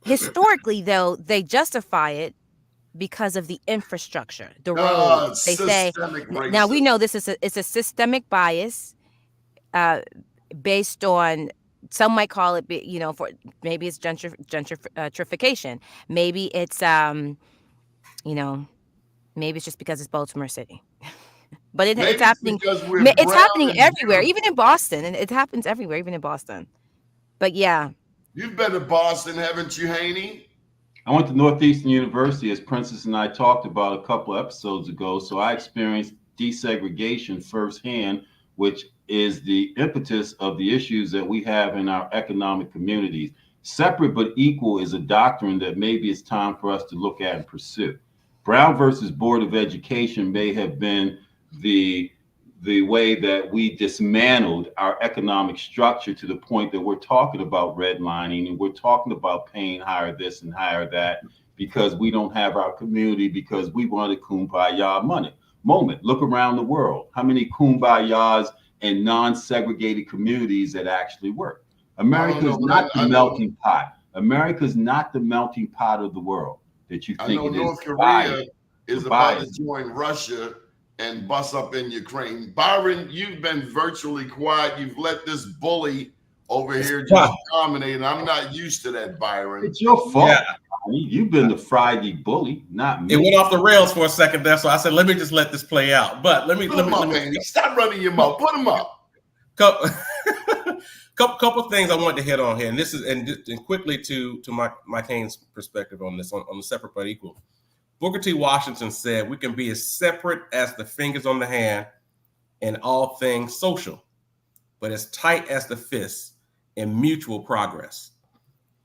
Historically, though, they justify it because of the infrastructure, the roads. They say, racism. Now, we know it's a systemic bias, based on, some might call it, for maybe it's gentrification. Maybe it's, maybe it's just because it's Baltimore City. But it's happening. It's happening everywhere, even in Boston, and it happens everywhere, even in Boston. But yeah, you've been to Boston, haven't you, Haynie? I went to Northeastern University, as Princess and I talked about a couple episodes ago. So I experienced desegregation firsthand, which is the impetus of the issues that we have in our economic communities. Separate but equal is a doctrine that maybe it's time for us to look at and pursue. Brown versus Board of Education may have been the way that we dismantled our economic structure to the point that we're talking about redlining and we're talking about paying higher this and higher that because we don't have our community, because we want a kumbaya moment. Look around the world. How many kumbayas and non-segregated communities that actually work? America's not the melting pot. America's not the melting pot of the world that you think it is. I know North Korea is about to join Russia and bust up in Ukraine. Byron, you've been virtually quiet. You've let this bully over here just dominate, and I'm not used to that, Byron. It's your fault. Yeah. You've been the Friday bully, not me. It went off the rails for a second there, so I said, let me just let this play out. But let me stop running your mouth. Put them up. Couple things I wanted to hit on here, and this is and quickly to Mike Haynes' perspective on this on the separate but equal. Booker T. Washington said, we can be as separate as the fingers on the hand in all things social, but as tight as the fists in mutual progress.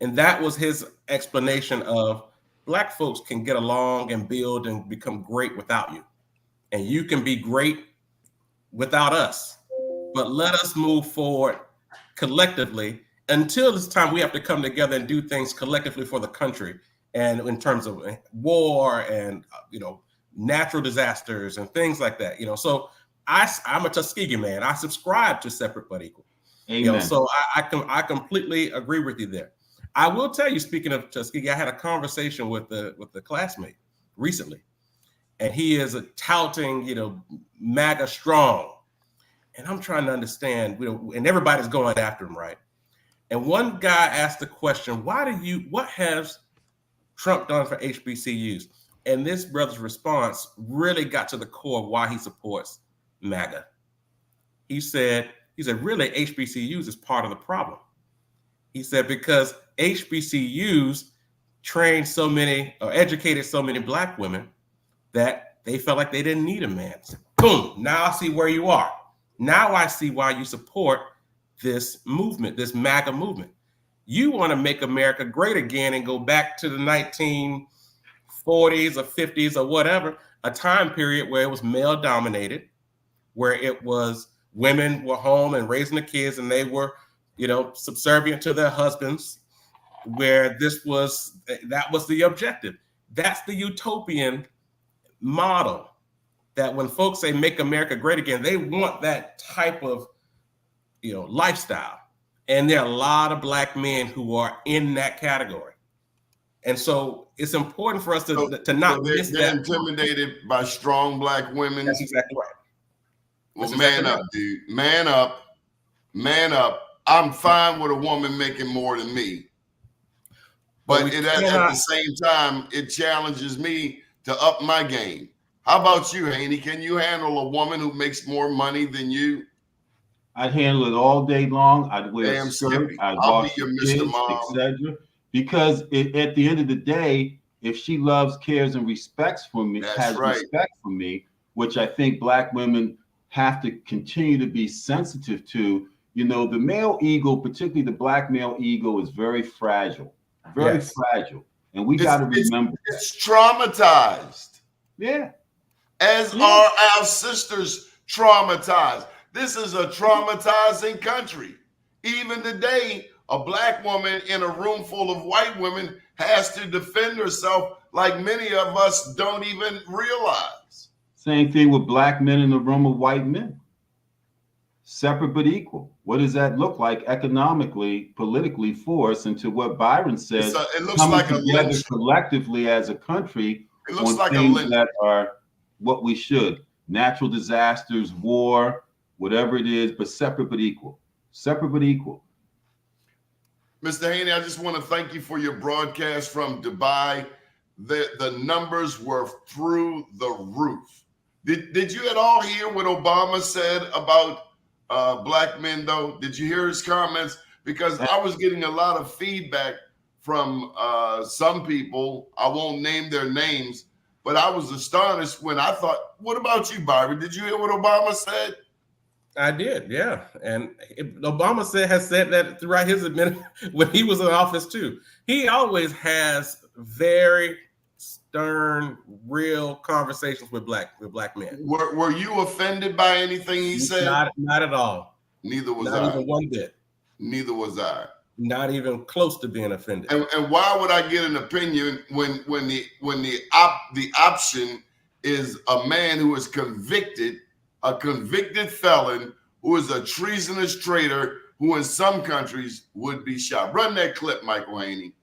And that was his explanation of Black folks can get along and build and become great without you. And you can be great without us. But let us move forward collectively until this time, we have to come together and do things collectively for the country, and in terms of war and natural disasters and things like that. So I'm a Tuskegee man. I subscribe to separate but equal. Amen. So I completely agree with you there. I will tell you, speaking of Tuskegee, I had a conversation with the classmate recently, and he is touting, MAGA strong, and I'm trying to understand, and everybody's going after him, right? And one guy asked the question, what has Trump done for HBCUs? And this brother's response really got to the core of why he supports MAGA. He said, really, HBCUs is part of the problem. He said, because HBCUs trained so many or educated so many Black women that they felt like they didn't need a man. Boom, now I see where you are. Now I see why you support this movement, this MAGA movement. You want to make America great again and go back to the 1940s or 50s or whatever, a time period where it was male dominated, where it was women were home and raising the kids and they were, subservient to their husbands, where that was the objective. That's the utopian model, that when folks say make America great again, they want that type of lifestyle. And there are a lot of Black men who are in that category. And so it's important for us to not miss that. They're intimidated by strong Black women. That's exactly right. Well, man up, dude. Man up. Man up. I'm fine with a woman making more than me. But at the same time, it challenges me to up my game. How about you, Haynie? Can you handle a woman who makes more money than you? I'd handle it all day long. I'd wear Damn a skirt. Skippy. I'd I'll wash be your the Mr. kids, Mom. etc. Because at the end of the day, if she loves, cares, and respects me, respect for me, which I think Black women have to continue to be sensitive to. The male ego, particularly the Black male ego, is very fragile, fragile, and we got to remember it's traumatized. Yeah, as are our sisters traumatized. This is a traumatizing country. Even today, a Black woman in a room full of white women has to defend herself like many of us don't even realize. Same thing with Black men in a room of white men. Separate but equal. What does that look like economically, politically for us? And to what Byron said, it looks like together collectively as a country it looks on like things that are what we should. Natural disasters, war, whatever it is, but separate but equal. Separate but equal. Mr. Haynie, I just want to thank you for your broadcast from Dubai. The numbers were through the roof. Did you at all hear what Obama said about Black men, though? Did you hear his comments? Because I was getting a lot of feedback from some people. I won't name their names, but I was astonished when I thought, what about you, Byron? Did you hear what Obama said? I did, yeah. And Obama has said that throughout his administration when he was in office too. He always has very stern, real conversations with black men. Were you offended by anything he said? Not at all. Neither was I. Not even one bit. Neither was I. Not even close to being offended. And why would I get an opinion when the option is a man who is convicted, a convicted felon who is a treasonous traitor who in some countries would be shot? Run that clip, Michael Haynie.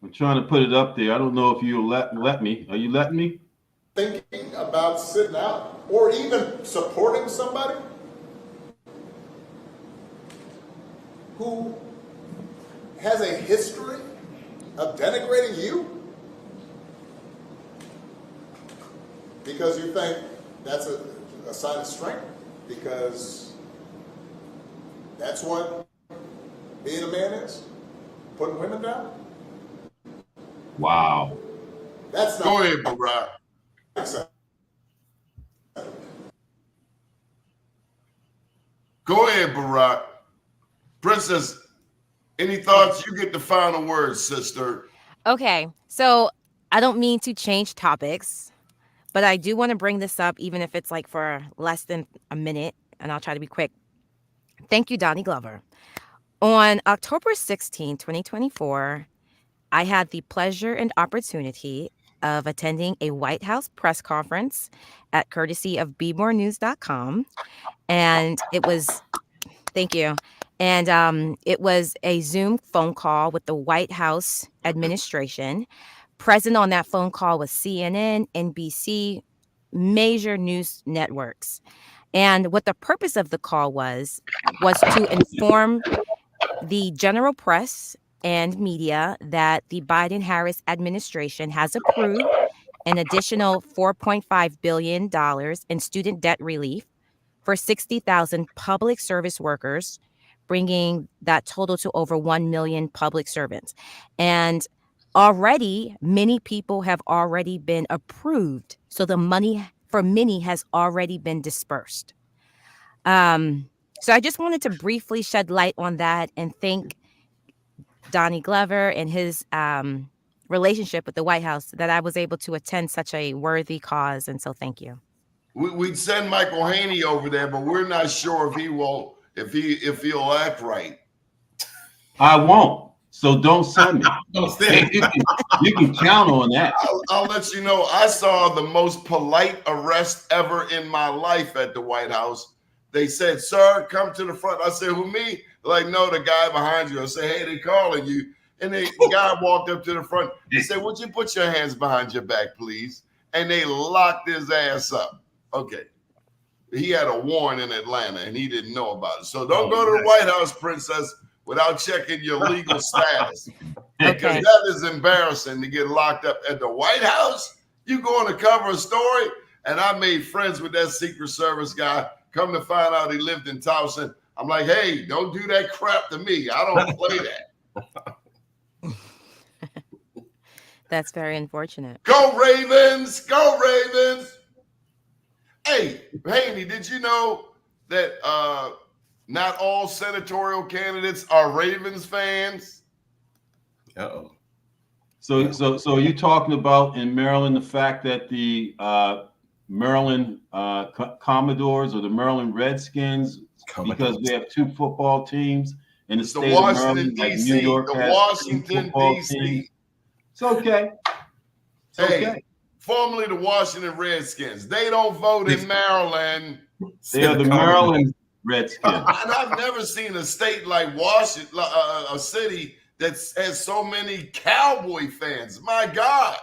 I'm trying to put it up there. I don't know if you'll let me. Are you letting me? Thinking about sitting out or even supporting somebody who has a history of denigrating you because you think that's a sign of strength, because that's what being a man is, putting women down? Wow. That's not. Go ahead, Barack. Go ahead, Barack. Princess, any thoughts? You get the final word, sister. Okay, so I don't mean to change topics, but I do want to bring this up, even if it's like for less than a minute. and I'll try to be quick. Thank you, Donnie Glover. On October 16, 2024, I had the pleasure and opportunity of attending a White House press conference at courtesy of bmorenews.com. And it was, thank you. And it was a Zoom phone call with the White House administration. Present on that phone call was CNN, NBC, major news networks. And what the purpose of the call was to inform the general press and media that the Biden-Harris administration has approved an additional $4.5 billion in student debt relief for 60,000 public service workers, bringing that total to over 1 million public servants. And already, many people have already been approved. So the money for many has already been dispersed. So I just wanted to briefly shed light on that and thank Donnie Glover and his relationship with the White House that I was able to attend such a worthy cause. And so thank you. We'd send Michael Haynie over there, but we're not sure if he'll act right. I won't. So don't send me. You can count on that. I'll let you know. I saw the most polite arrest ever in my life at the White House. They said, "Sir, come to the front." I said, "Who, me?" Like, "No, the guy behind you." I said, "Hey, they calling you." And the guy walked up to the front. He said, "Would you put your hands behind your back, please?" And they locked his ass up. Okay. He had a warrant in Atlanta and he didn't know about it. So don't go to the White House, princess, without checking your legal status. Because that is embarrassing to get locked up at the White House. You going to cover a story? And I made friends with that Secret Service guy. Come to find out he lived in Towson. I'm like, "Hey, don't do that crap to me. I don't play that." That's very unfortunate. Go Ravens! Go Ravens! Hey, Haynie, did you know that not all senatorial candidates are Ravens fans? Uh-oh. So you're talking about in Maryland the fact that the Maryland Commodores or the Maryland Redskins, because we have two football teams in the state of Maryland, like New York has Washington, D.C. It's okay. It's okay. Formerly the Washington Redskins. They don't vote in Maryland. They are the Maryland Redskins. And I've never seen a state like Washington, a city that has so many Cowboy fans. My God.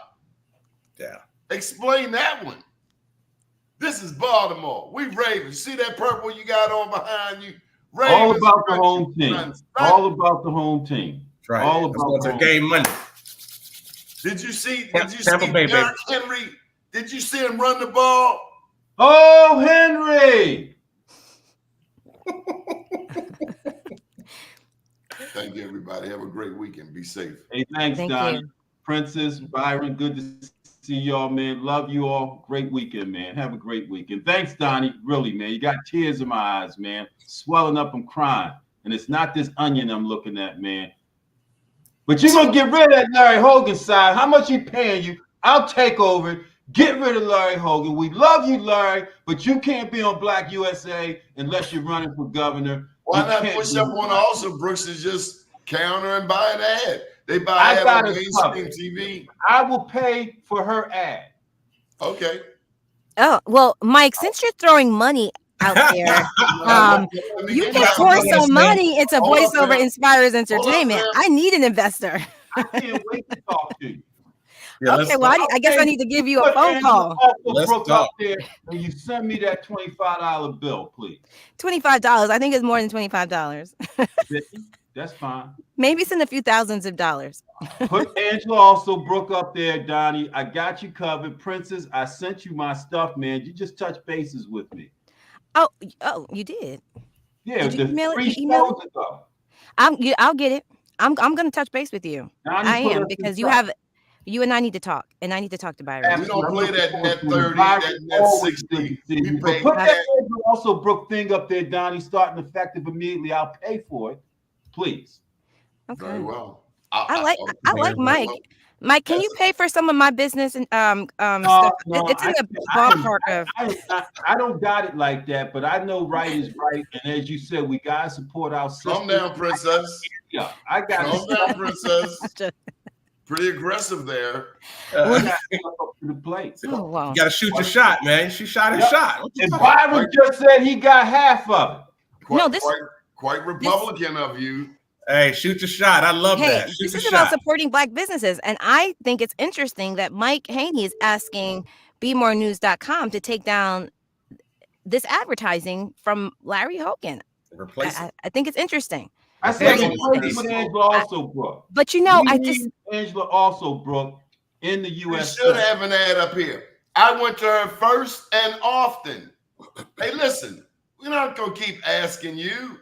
Yeah. Explain that one. This is Baltimore. We Ravens. See that purple you got on behind you? Ravens, all about the home team. All about the home team. Right. All about the game Monday. Did you see Derrick Henry? Did you see him run the ball? Oh, Henry! Thank you, everybody. Have a great weekend. Be safe. Hey, thanks, Donnie. Princess, Byron, good to see y'all, man. Love you all. Great weekend, man. Have a great weekend. Thanks, Donnie. Really, man. You got tears in my eyes, man. Swelling up, I'm crying. And it's not this onion I'm looking at, man. But you're going to get rid of that Larry Hogan side. How much he paying you? I'll take over. Get rid of Larry Hogan. We love you, Larry, but you can't be on Black USA unless you're running for governor. Why not push up on also Brooks and just counter and buy an ad? They buy an ad on mainstream TV. I will pay for her ad. Okay. Oh, well, Mike, since you're throwing money out there, you can pour some money into Voiceover Inspires Entertainment. I need an investor. I can't wait to talk to you. Yeah, okay, well, I guess I need to give you a phone call. Let's talk. There, and you send me that $25 bill, please. $25. I think it's more than $25. That's fine. Maybe send a few thousands of dollars. Put Angela also Brooke up there, Donnie. I got you covered. Princess, I sent you my stuff, man. You just touch bases with me. Oh, you did? Yeah, did you email it? Ago. I'll get it. I'm gonna touch base with you. Donnie, I am, because you and I need to talk, and I need to talk to Byron. We don't play that 30, that 60. We pay put that also Brooke thing up there, Donnie, starting effective immediately. I'll pay for it, please. Okay. Very well. I like Mike. Mike, can you pay for some of my business and No, stuff? It's in the ballpark of. I don't got it like that, but I know right is right, and as you said, we gotta support our sisters. Calm down, princess. Yeah, I got Calm down, princess. Pretty aggressive there. I got to up to the plate. Oh, wow. You got to shoot your shot, man. She shot his shot. And Byron just said he got half of it. Quite Republican of you. Hey, shoot your shot. I love that. Shoot this your is about shot. supporting Black businesses. And I think it's interesting that Mike Haynie is asking BeMoreNews.com to take down this advertising from Larry Hogan. Replace it. I think it's interesting. I said replace with Angela also, Brooke. But you know, Angela also, Brooke, in the U.S. You should have an ad up here. I went to her first and often. Hey, listen, we're not going to keep asking you.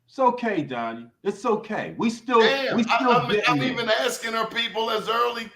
It's okay, Donnie. It's okay. We still. I'm even asking her people as early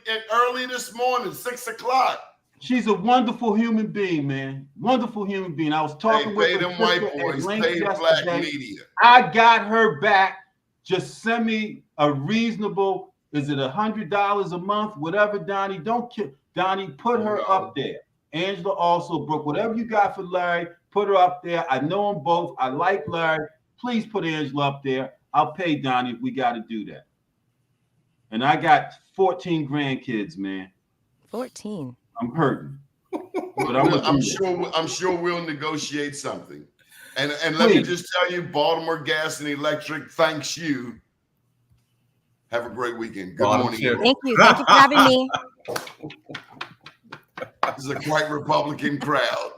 this morning, 6 o'clock. She's a wonderful human being, man. Wonderful human being. I was talking with her. Pay them white boys, pay the Black media. I got her back. Just send me a reasonable. Is it $100 a month? Whatever, Donnie. Don't kill Donnie. Put her up there. Angela also, Brooke. Whatever you got for Larry, put her up there. I know them both. I like Larry. Please put Angela up there. I'll pay Donnie if we got to do that. And I got 14 grandkids, man. 14. I'm hurting. But I'm sure we'll negotiate something. And let me just tell you, Baltimore Gas and Electric thanks you. Have a great weekend. Good morning. Thank you. Thank you for having me. This is a quite Republican crowd.